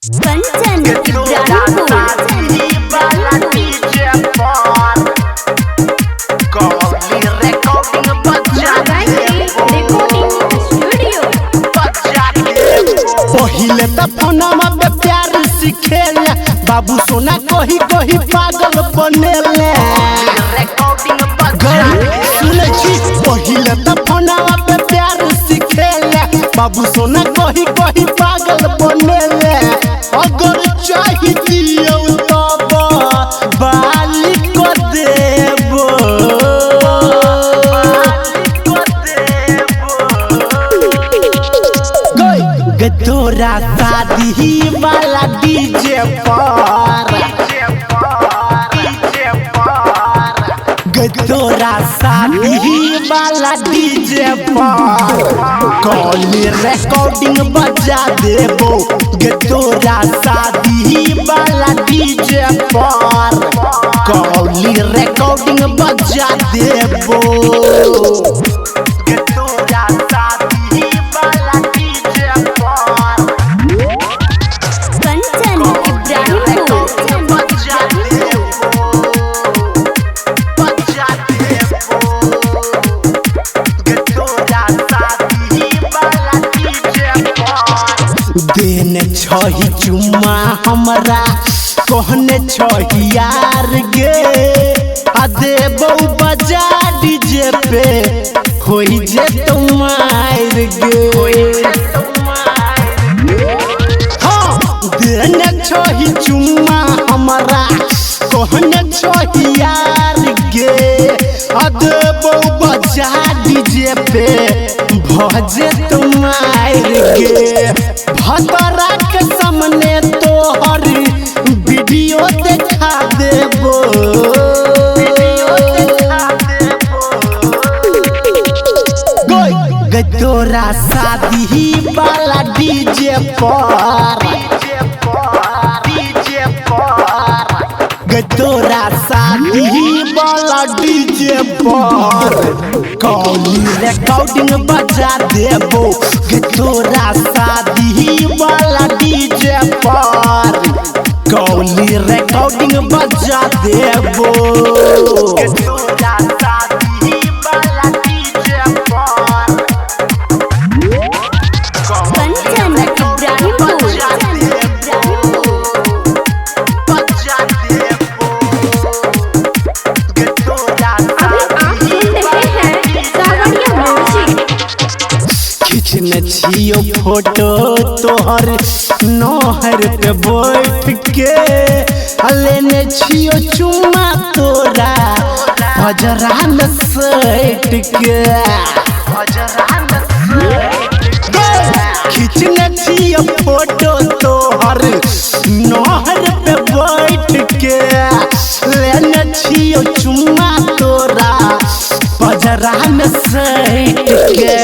कंचन पहिले त फोनमा पे प्यार सिखेले बाबू सोना कही कही पागल बनेले सुने छी पहिले त फोनमा पे प्यार सिखेले बाबू सोना कही कही पागल बनेले अगर चाहिए तब बाली को देबो तोरा शादी वाला डीजे पर तोरा शादी वाला डीजे पर कॉल रिकॉर्डिंग बजा देबो तोरा शादी वाला डीजे पर कॉल रिकॉर्डिंग बजा देबो देने छही चुम्मा हमरा कहने छही यार गे आ देबो बजा डीजे पे होई जे तुम्हार गे हाँ देने छही चुम्मा हमरा कहने छही यार गे आ देबो बजा डीजे पे भजे तुम्हार गे भतरा के सामने तोहर वीडियो देखा देबो तोरा शादी वाला डीजे पर तोरा शादी वाला डीजे पर कॉल रिकॉर्डिंग बजा देबो तोरा शादी वाला डीजे पर कॉल रिकॉर्डिंग बजा देबो तोरा शादी वाला डीजे पर कंचन खींचने छियो फोटो तोहर नहर पे बैठ के लेने छियो चुम्मा तोरा हजरा में सैट के खींचने छियो फोटो तोहर नहर पे बैठ के लेने छियो चुम्मा तोरा हजरा में सैट के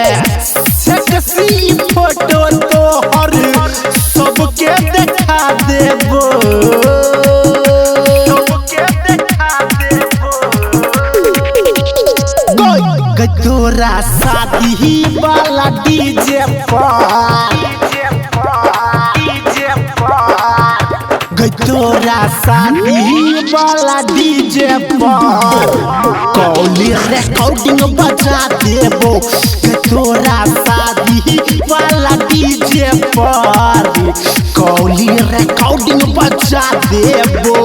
सेक्सी फोटो तोहर सबके देखा देबो तोरा शादी वाला डीजे पर तोरा शादी वाला डीजे पर कॉल रिकॉर्डिंग बजा देबो तोरा शादी वाला डीजे पर कॉल रिकॉर्डिंग बजा देबो